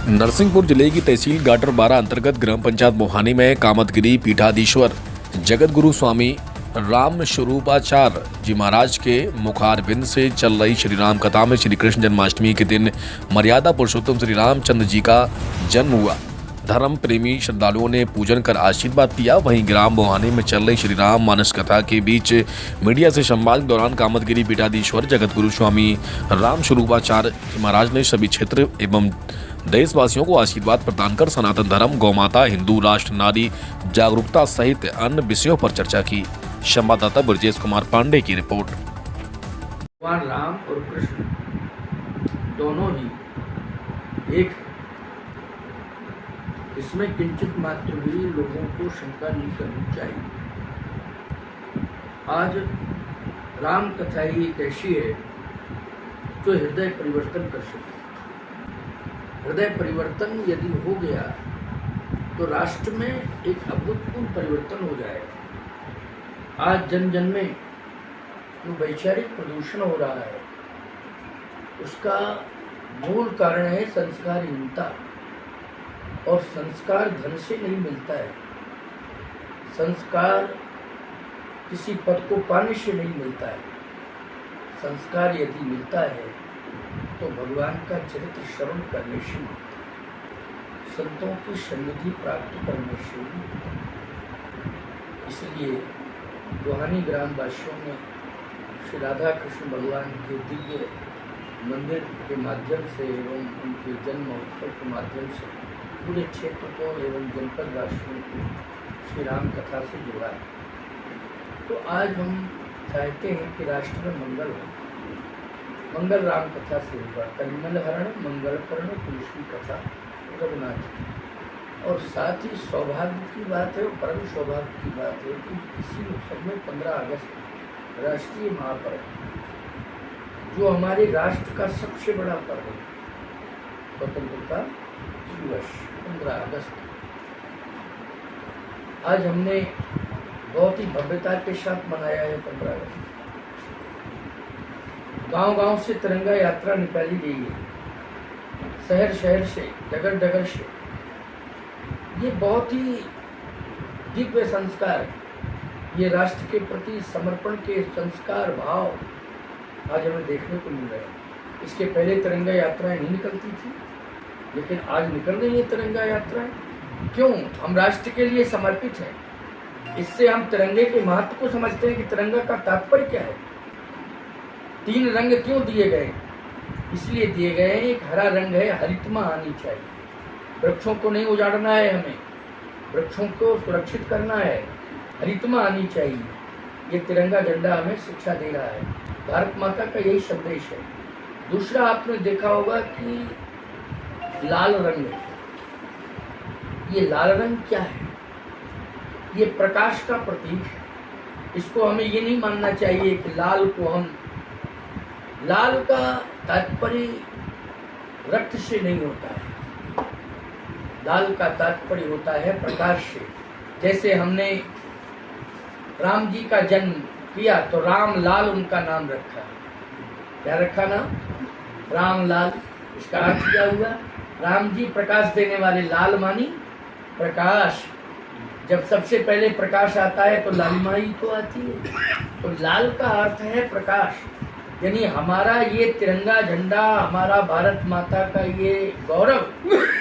नरसिंहपुर जिले की तहसील गाटर 12 अंतर्गत ग्राम पंचायत मोहानी में कामतगिरी पीठाधीश्वर जगतगुरु स्वामी राम स्वरूपाचार्य जी महाराज के मुखारबिंद से चल रही श्री राम कथा में श्री कृष्ण जन्माष्टमी के दिन मर्यादा पुरुषोत्तम श्री रामचंद्र जी का जन्म हुआ। धर्म प्रेमी श्रद्धालुओं ने पूजन कर आशीर्वाद दिया। वहीं ग्राम मोहानी में चल रही श्री राम मानस कथा के बीच मीडिया से संवाद के दौरान कामतगिरी पीठाधीश्वर जगतगुरु स्वामी राम स्वरूपाचार्य जी महाराज ने सभी क्षेत्र एवं देशवासियों को आशीर्वाद प्रदान कर सनातन धर्म, गौमाता, हिंदू राष्ट्र, नारी जागरूकता सहित अन्य विषयों पर चर्चा की। संवाददाता ब्रजेश कुमार पांडे की रिपोर्ट। भगवान राम और कृष्ण दोनों ही एक, इसमें किंचित मात्र भी लोगों को शंका नहीं करनी चाहिए। आज राम कथा ही एक ऐसी है जो हृदय परिवर्तन कर सकती है। हृदय परिवर्तन यदि हो गया तो राष्ट्र में एक अभूतपूर्व परिवर्तन हो जाएगा। आज जन जन में जो वैचारिक प्रदूषण हो रहा है उसका मूल कारण है संस्कारहीनता। और संस्कार धन से नहीं मिलता है, संस्कार किसी पद को पाने से नहीं मिलता है। संस्कार यदि मिलता है तो भगवान का चरित्र श्रवण करने से मिलता है, संतों की सन्निधि प्राप्त करने से मिलता है। इसलिए मोहानी ग्रामवासियों ने श्री राधा कृष्ण भगवान के दिव्य मंदिर के माध्यम से एवं उनके जन्म महोत्सव के माध्यम से पूरे क्षेत्र को एवं जनपद वासियों को श्री राम कथा से जोड़ा है। तो आज हम चाहते हैं कि राष्ट्र में मंगल हो। मंगल राम कथा से होगा। कलिमल हरण मंगल करण तुलसी कथा रघुनाथ की। और साथ ही सौभाग्य की बात है और परम सौभाग्य की बात है कि इसी उत्सव में 15 अगस्त राष्ट्रीय महापर्व, जो हमारे राष्ट्र का सबसे बड़ा पर्व है, स्वतंत्रता दिवस 15 अगस्त, आज हमने बहुत ही भव्यता के साथ मनाया है। 15 अगस्त गांव-गांव से तिरंगा यात्रा निकाली गई है, शहर शहर से, डगर डगर से। ये बहुत ही दिव्य संस्कार, ये राष्ट्र के प्रति समर्पण के संस्कार भाव आज हमें देखने को मिल रहे हैं। इसके पहले तिरंगा यात्राएं नहीं निकलती थी, लेकिन आज निकल रही है तिरंगा यात्राएं। क्यों? हम राष्ट्र के लिए समर्पित हैं। इससे हम तिरंगे के महत्व को समझते हैं कि तिरंगा का तात्पर्य क्या है। 3 रंग क्यों दिए गए? इसलिए दिए गए हैं। एक हरा रंग है, हरितमा आनी चाहिए। वृक्षों को नहीं उजाड़ना है, हमें वृक्षों को सुरक्षित करना है, हरितमा आनी चाहिए। ये तिरंगा झंडा हमें शिक्षा दे रहा है। भारत माता का यही संदेश है। दूसरा, आपने देखा होगा कि लाल रंग है। ये लाल रंग क्या है? ये प्रकाश का प्रतीक है। इसको हमें ये नहीं मानना चाहिए कि लाल को हम, लाल का तात्पर्य रक्त से नहीं होता है, लाल का तात्पर्य होता है प्रकाश से। जैसे हमने राम जी का जन्म किया तो राम लाल उनका नाम रखा। क्या रखा नाम? राम लाल। इसका अर्थ क्या हुआ? राम जी प्रकाश देने वाले, लाल मानी प्रकाश। जब सबसे पहले प्रकाश आता है तो लालिमा ही तो आती है। तो लाल का अर्थ है प्रकाश। यानी हमारा ये तिरंगा झंडा, हमारा भारत माता का ये गौरव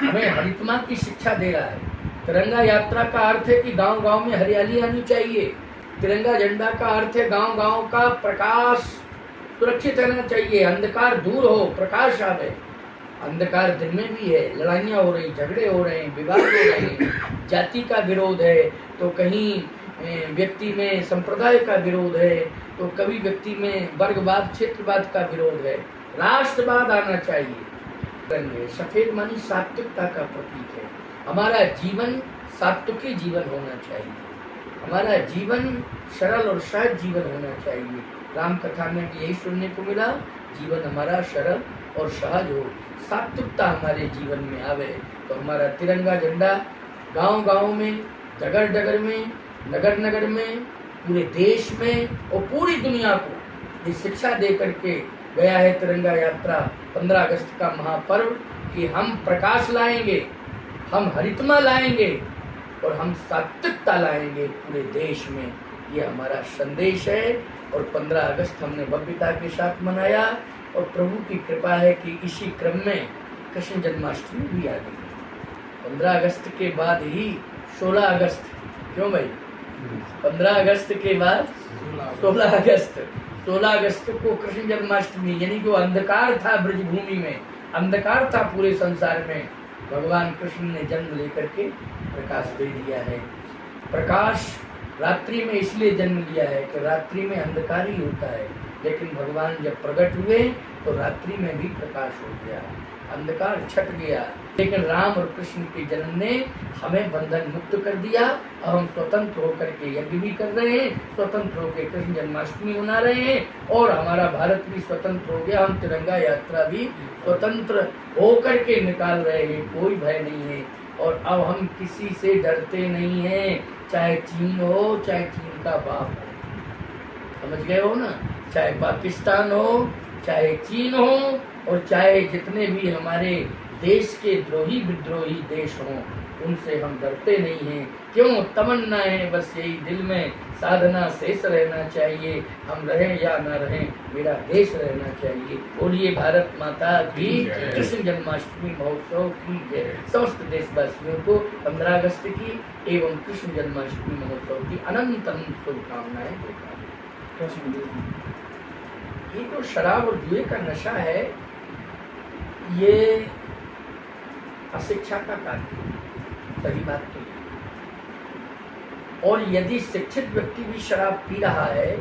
हमें हरितमा की शिक्षा दे रहा है। तिरंगा यात्रा का अर्थ है कि गांव-गांव में हरियाली आनी चाहिए। तिरंगा झंडा का अर्थ है गांव-गांव का प्रकाश सुरक्षित रहना चाहिए, अंधकार दूर हो, प्रकाश आवे। अंधकार दिन में भी है, लड़ाइयाँ हो रही, झगड़े हो रहे हैं, विवाद हो रहे हैं, जाति का विरोध है तो कहीं व्यक्ति में संप्रदाय का विरोध है, तो कभी व्यक्ति में वर्गवाद, क्षेत्रवाद का विरोध है। राष्ट्रवाद आना चाहिए। सफेद मानी सात्विकता का प्रतीक है। हमारा जीवन सात्विकी जीवन होना चाहिए। हमारा जीवन सरल और सहज जीवन होना चाहिए। राम कथा में यही सुनने को मिला, जीवन हमारा सरल और सहज हो, सात्विकता हमारे जीवन में आवे। तो हमारा तिरंगा झंडा गांव-गांव में, डगर-डगर में, नगर-नगर में, पूरे देश में और पूरी दुनिया को ये शिक्षा दे करके गया है। तिरंगा यात्रा 15 अगस्त का महापर्व कि हम प्रकाश लाएंगे, हम हरितमा लाएंगे और हम सात्विकता लाएंगे पूरे देश में। ये हमारा संदेश है। और 15 अगस्त हमने भव्यता के साथ मनाया और प्रभु की कृपा है कि इसी क्रम में कृष्ण जन्माष्टमी भी आ गई। 15 अगस्त के बाद ही 16 अगस्त, क्यों भाई? 15 अगस्त के बाद 16 अगस्त को कृष्ण जन्माष्टमी, यानी जो अंधकार था ब्रजभूमि में, अंधकार था पूरे संसार में, भगवान कृष्ण ने जन्म लेकर के प्रकाश दे दिया है। प्रकाश रात्रि में इसलिए जन्म लिया है कि रात्रि में अंधकार ही होता है, लेकिन भगवान जब प्रकट हुए तो रात्रि में भी प्रकाश हो गया, अंधकार छट गया। लेकिन राम और कृष्ण के जन्म ने हमें बंधन मुक्त कर दिया और हम स्वतंत्र होकर के यज्ञ भी कर रहे हैं, स्वतंत्र होकर कृष्ण जन्माष्टमी मना रहे हैं और हमारा भारत भी स्वतंत्र हो गया। हम तिरंगा यात्रा भी स्वतंत्र होकर के निकाल रहे हैं, कोई भय नहीं है। और अब हम किसी से डरते नहीं हैं, चाहे चीन हो, चाहे चीन का बाप हो, समझ गए हो ना? चाहे पाकिस्तान हो, चाहे चीन हो और चाहे जितने भी हमारे देश के द्रोही विद्रोही देश हों, उनसे हम डरते नहीं हैं। क्यों? तमन्ना है बस यही दिल में, साधना शेष रहना चाहिए, हम रहें या ना रहें, मेरा देश रहना चाहिए। बोलिए भारत माता की, कृष्ण जन्माष्टमी महोत्सव की जय। समस्त देशवासियों को 15 अगस्त की एवं कृष्ण जन्माष्टमी महोत्सव की अनंत अनंत शुभकामनाएं देता हूं। ये जो शराब और जुए का नशा है, ये अशिक्षा का कार्य है, सही बात तो है। और यदि शिक्षित व्यक्ति भी शराब पी रहा है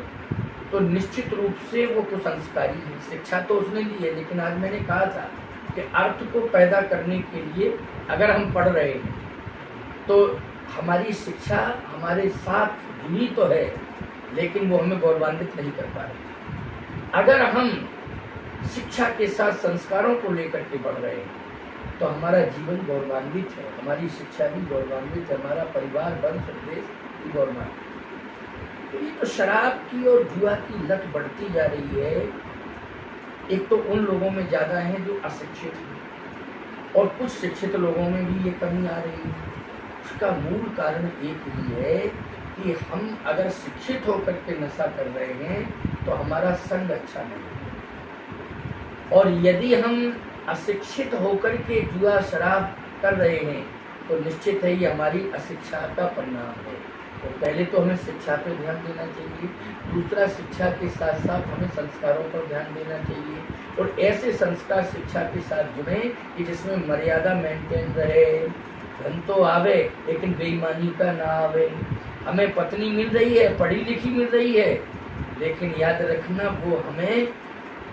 तो निश्चित रूप से वो कुसंस्कारी है। शिक्षा तो उसने ली है, लेकिन आज मैंने कहा था कि अर्थ को पैदा करने के लिए अगर हम पढ़ रहे हैं तो हमारी शिक्षा हमारे साथ जुड़ी तो है, लेकिन वो हमें गौरवान्वित नहीं कर पा रही। अगर हम शिक्षा के साथ संस्कारों को लेकर के बढ़ रहे हैं तो हमारा जीवन गौरवान्वित है, हमारी शिक्षा भी गौरवान्वित है, हमारा परिवार, वंश, देश भी गौरवान्वित है। तो ये तो शराब की और जुआ की लत बढ़ती जा रही है। एक तो उन लोगों में ज़्यादा है जो अशिक्षित हैं और कुछ शिक्षित लोगों में भी ये कमी आ रही है। उसका मूल कारण एक ही है कि हम अगर शिक्षित होकर के नशा कर रहे हैं तो हमारा संग अच्छा नहीं है, और यदि हम अशिक्षित होकर के जुआ शराब कर रहे हैं तो निश्चित है ये हमारी अशिक्षा का परिणाम है। तो पहले तो हमें शिक्षा पर ध्यान देना चाहिए, दूसरा शिक्षा के साथ साथ हमें संस्कारों पर ध्यान देना चाहिए और ऐसे संस्कार शिक्षा के साथ जुड़े कि जिसमें मर्यादा मेंटेन रहे। धन तो आवे लेकिन बेईमानी का ना आवे। हमें पत्नी मिल रही है, पढ़ी लिखी मिल रही है, लेकिन याद रखना वो हमें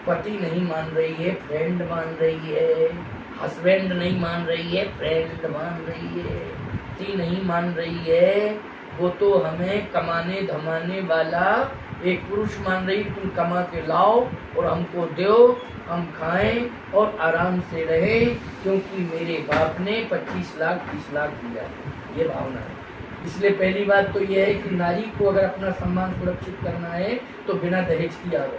पति नहीं मान रही है, फ्रेंड मान रही है। हस्बैंड नहीं मान रही है, फ्रेंड मान रही है। पति नहीं मान रही है, वो तो हमें कमाने धमाने वाला एक पुरुष मान रही है। तुम कमा के लाओ और हमको दो, हम खाएं और आराम से रहें, क्योंकि मेरे बाप ने 25 लाख 30 लाख दिया है। ये भावना है। इसलिए पहली बात तो यह है कि नारी को अगर अपना सम्मान सुरक्षित करना है तो बिना दहेज की आवे।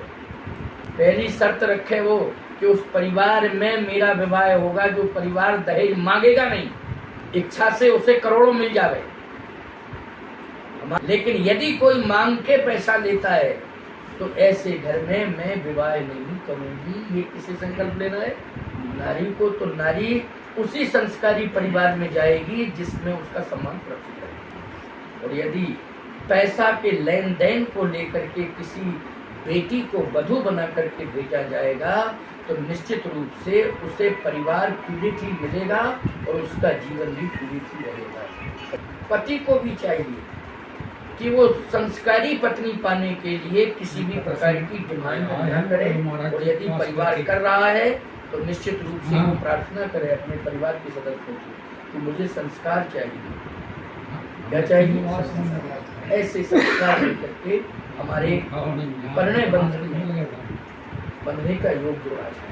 पहली शर्त रखे वो कि उस परिवार में मेरा विवाह होगा जो परिवार दहेज मांगेगा नहीं, इच्छा से उसे करोड़ों मिल जावे। लेकिन यदि कोई मांग के पैसा लेता है तो ऐसे घर में मैं विवाह नहीं करूंगी। ये किसे संकल्प लेना है? नारी को। तो नारी उसी संस्कारी परिवार में जाएगी जिसमें उसका सम्मान सुरक्षित है। और यदि पैसा के लेन देन को लेकर के किसी बेटी को वधू बना करके भेजा जाएगा तो निश्चित रूप से उसे परिवार पीड़ित ही मिलेगा और उसका जीवन भी पीड़ित ही रहेगा। पति को भी चाहिए कि वो संस्कारी पत्नी पाने के लिए किसी भी प्रकार की डिमांड न करे, और यदि परिवार कर रहा है तो निश्चित रूप से वो प्रार्थना करे अपने परिवार के सदस्यों से कि मुझे संस्कार चाहिए। क्या चाहिए? ऐसे संस्कार लेकर के हमारे परिणय बंधने का योग जो आज है।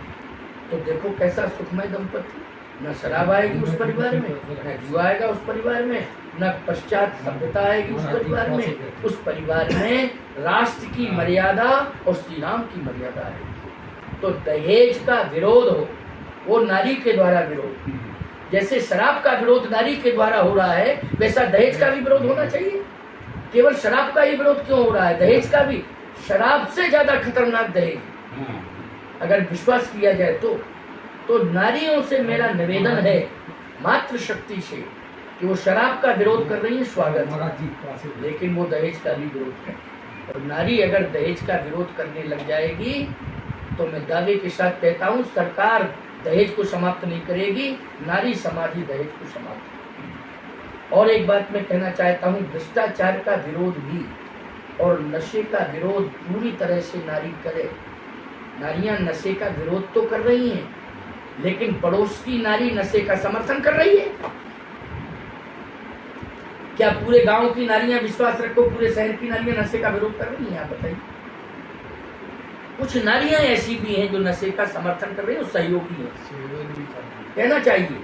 तो देखो कैसा सुखमय दंपति, न शराब आएगी उस परिवार में, न जुआ आएगा उस परिवार में, न पश्चात सभ्यता आएगी उस परिवार में। उस परिवार में राष्ट्र की मर्यादा और श्री राम की मर्यादा है। तो दहेज का विरोध हो, वो नारी के द्वारा विरोध। जैसे शराब का विरोध नारी के द्वारा हो रहा है, वैसा दहेज का भी विरोध होना चाहिए। केवल शराब का ही विरोध क्यों हो रहा है, दहेज का भी। शराब से ज्यादा खतरनाक दहेज अगर विश्वास किया जाए तो नारियों से मेरा निवेदन है मात्र शक्ति से कि वो शराब का विरोध कर रही है, स्वागत, लेकिन वो दहेज का भी विरोध है। और नारी अगर दहेज का विरोध करने लग जाएगी तो मैं दावे के साथ कहता हूँ सरकार दहेज को समाप्त नहीं करेगी, नारी समाज ही दहेज को समाप्त करेगी। और एक बात मैं कहना चाहता हूँ, भ्रष्टाचार का विरोध भी और नशे का विरोध पूरी तरह से नारी करे। नारियां नशे का विरोध तो कर रही हैं, लेकिन पड़ोस की नारी नशे का समर्थन कर रही है। क्या पूरे गांव की नारियां, विश्वास रखो पूरे शहर की नारियां नशे का विरोध कर रही हैं? आप बताइए। कुछ नारियां ऐसी भी हैं जो नशे का समर्थन कर रही हैं और सहयोगी हैं, कहना चाहिए।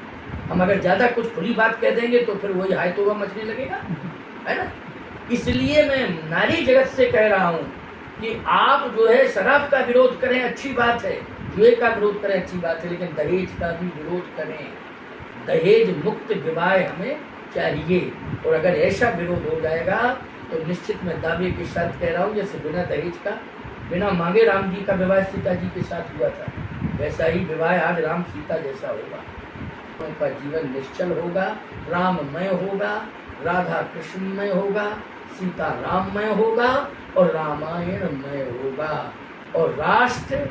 हम अगर ज्यादा कुछ खुली बात कह देंगे तो फिर वही हाय तौबा मचने लगेगा, है ना। इसलिए मैं नारी जगत से कह रहा हूं कि आप जो है शराब का विरोध करें, अच्छी बात है, जुए का विरोध करें, अच्छी बात है, लेकिन दहेज का भी विरोध करें। दहेज मुक्त विवाह हमें चाहिए। और अगर ऐसा विरोध हो जाएगा तो निश्चित मैं दावे के साथ कह रहा हूँ, जैसे बिना दहेज का, बिना मांगे राम जी का विवाह सीता जी के साथ हुआ था, वैसा ही विवाह आज राम सीता जैसा होगा। उनका जीवन निश्चल होगा, राममय होगा, राधा कृष्णमय होगा, सीता राममय होगा और रामायणमय होगा। और राष्ट्र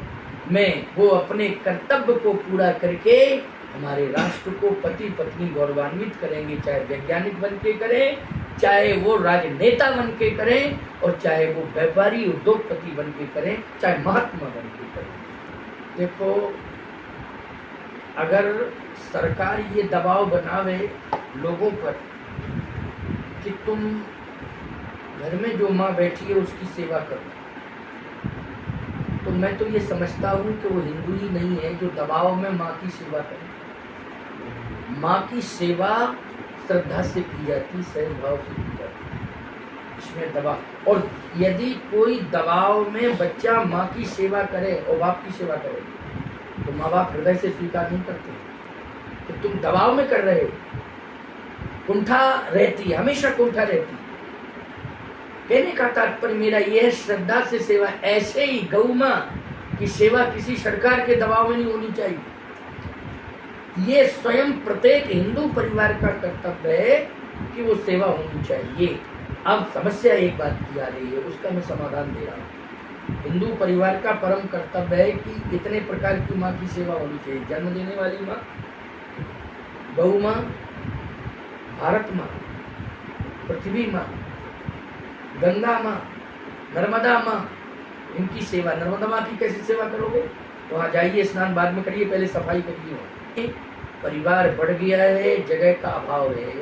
में वो अपने कर्तव्य को पूरा करके हमारे राष्ट्र को पति पत्नी गौरवान्वित करेंगे, चाहे वैज्ञानिक बन के करें, चाहे वो राजनेता बन के करें, और चाहे वो व्यापारी उद्योगपति बन के करें, चाहे महात्मा बन के करें। देखो, अगर सरकार ये दबाव बनावे लोगों पर कि तुम घर में जो माँ बैठी है उसकी सेवा करो, तो मैं तो ये समझता हूँ कि वो हिंदू ही नहीं है जो दबाव में माँ की सेवा करे। माँ की सेवा श्रद्धा से की जाती, सहज भाव से की जाती, इसमें दबाव। और यदि कोई दबाव में बच्चा माँ की सेवा करे और बाप की सेवा करे तो माँ बाप हृदय से स्वीकार नहीं करते कि तुम दबाव में कर रहे हो। कुंठा रहती, हमेशा कुंठा रहती। कहने का तात्पर्य मेरा यह है, श्रद्धा से सेवा। ऐसे ही गौ माँ की सेवा किसी सरकार के दबाव में नहीं होनी चाहिए। ये स्वयं प्रत्येक हिंदू परिवार का कर्तव्य है कि वो सेवा होनी चाहिए। अब समस्या एक बात की आ रही है, उसका मैं समाधान दे रहा हूँ। हिंदू परिवार का परम कर्तव्य है कि इतने प्रकार की माँ की सेवा होनी चाहिए। जन्म देने वाली माँ, गौ माँ, भारत माँ, पृथ्वी माँ, गंगा माँ, नर्मदा माँ, इनकी सेवा। नर्मदा माँ की कैसे सेवा करोगे? वहाँ जाइए, स्नान बाद में करिए, पहले सफाई करिए। परिवार बढ़ गया है, जगह का अभाव है,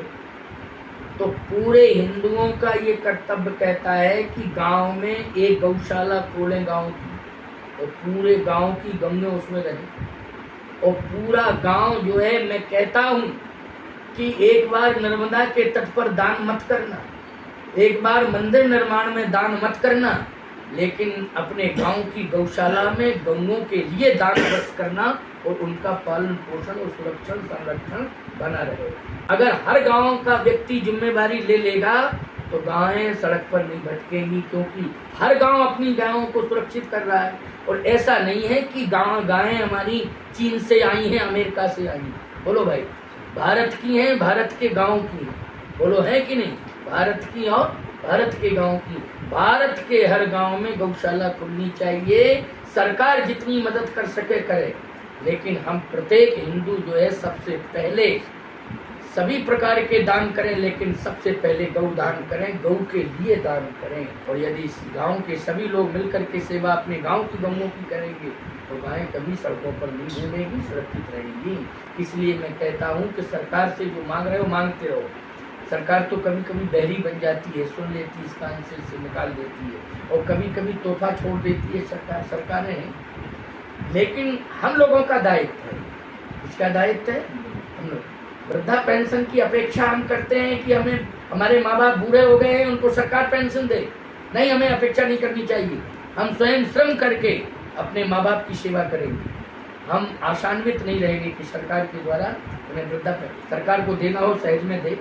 तो पूरे हिंदुओं का ये कर्तव्य कहता है कि गांव में एक गौशाला खोलें गांव की, और पूरे गांव की गंगे उसमें रहें। और पूरा गांव जो है, मैं कहता हूँ कि एक बार नर्मदा के तट पर दान मत करना, एक बार मंदिर निर्माण में दान मत करना, लेकिन अपने गांव की गौशाला में गौओं के लिए दान बस करना और उनका पालन पोषण और सुरक्षण संरक्षण बना रहे। अगर हर गांव का व्यक्ति जिम्मेदारी ले लेगा तो गायें सड़क पर नहीं भटकेंगी, क्योंकि हर गांव अपनी गायों को सुरक्षित कर रहा है। और ऐसा नहीं है कि गायें हमारी चीन से आई हैं, अमेरिका से आई हैं। बोलो भाई, भारत की हैं, भारत के गाँव की हैं। बोलो, है कि नहीं? भारत की और भारत के गांव की। भारत के हर गांव में गौशाला खुलनी चाहिए। सरकार जितनी मदद कर सके करे, लेकिन हम प्रत्येक हिंदू जो है सबसे पहले सभी प्रकार के दान करें, लेकिन सबसे पहले गौ दान करें, गौ के लिए दान करें। और यदि इस गांव के सभी लोग मिलकर के सेवा अपने गांव की गौओं की करेंगे तो गायें कभी सड़कों पर नहीं घूमेगी, सुरक्षित रहेगी। इसलिए मैं कहता हूँ कि सरकार से जो मांग रहे हो मांगते रहो। सरकार तो कभी कभी बहरी बन जाती है, सुन लेती है, इस कान से निकाल देती है, और कभी कभी तोहफा छोड़ देती है सरकारें हैं। लेकिन हम लोगों का दायित्व है, इसका दायित्व है हम लोग। वृद्धा पेंशन की अपेक्षा हम करते हैं कि हमें, हमारे माँ बाप बूढ़े हो गए हैं, उनको सरकार पेंशन दे। नहीं, हमें अपेक्षा नहीं करनी चाहिए। हम स्वयं श्रम करके अपने माँ बाप की सेवा करेंगे। हम आशान्वित नहीं रहेंगे कि सरकार के द्वारा उन्हें वृद्धा पेंशन सरकार को देना हो सहज में दे,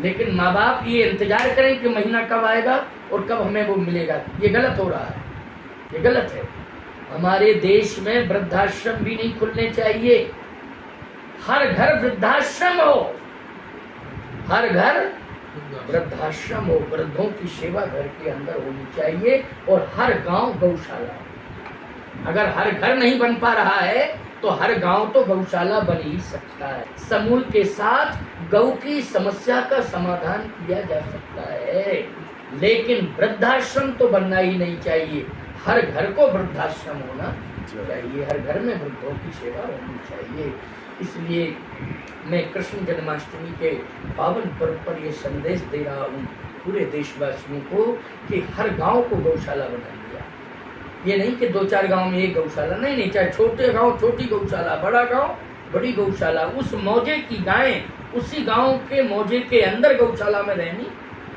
लेकिन माँ बाप ये इंतजार करें कि महीना कब आएगा और कब हमें वो मिलेगा। ये गलत हो रहा है, ये गलत है। हमारे देश में वृद्धाश्रम भी नहीं खुलने चाहिए। हर घर वृद्धाश्रम हो, हर घर वृद्धाश्रम हो। वृद्धों की सेवा घर के अंदर होनी चाहिए और हर गांव गौशाला। अगर हर घर नहीं बन पा रहा है तो हर गांव तो गौशाला बन ही सकता है। समूह के साथ गौ की समस्या का समाधान किया जा सकता है, लेकिन वृद्धाश्रम तो बनना ही नहीं चाहिए। हर घर को वृद्धाश्रम होना चाहिए, हर घर में वृद्धों की सेवा होनी चाहिए। इसलिए मैं कृष्ण जन्माष्टमी के पावन पर्व पर यह संदेश दे रहा हूँ पूरे देशवासियों को कि हर गांव को गौशाला बना लिया। ये नहीं कि 2-4 गांव में एक गौशाला, नहीं, चाहे छोटे गांव छोटी गौशाला, बड़ा गांव बड़ी गौशाला। उस मौजे की गायें उसी गांव के मौजे के अंदर गौशाला में रहनी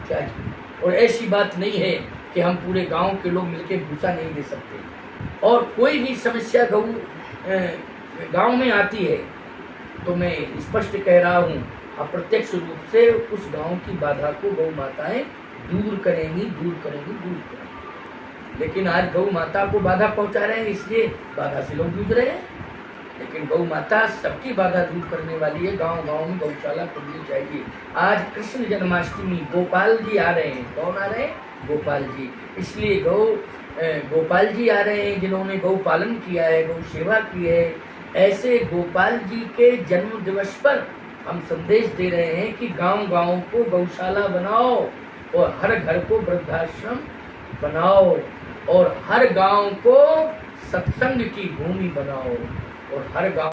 चाहिए। और ऐसी बात नहीं है कि हम पूरे गांव के लोग मिलकर भूसा नहीं दे सकते। और कोई भी समस्या गांव में आती है तो मैं स्पष्ट कह रहा हूँ, अप्रत्यक्ष रूप से उस गांव की बाधा को गौ माताएं दूर करेंगी। लेकिन आज गौ माता को बाधा पहुंचा रहे हैं, इसलिए बाधा से लोग जूझ रहे हैं। लेकिन गौ माता सबकी बाधा दूर करने वाली है। गांव गांव में गौशाला खुलनी चाहिए। आज कृष्ण जन्माष्टमी, गोपाल जी आ रहे हैं। कौन आ रहे हैं? गोपाल जी। इसलिए गोपाल जी आ रहे हैं जिन्होंने गौ पालन किया है, गौ सेवा की है। ऐसे गोपाल जी के जन्म दिवस पर हम संदेश दे रहे हैं कि गांव गांव को गौशाला बनाओ और हर घर को वृद्धाश्रम बनाओ और हर गांव को सत्संग की भूमि बनाओ और हर गांव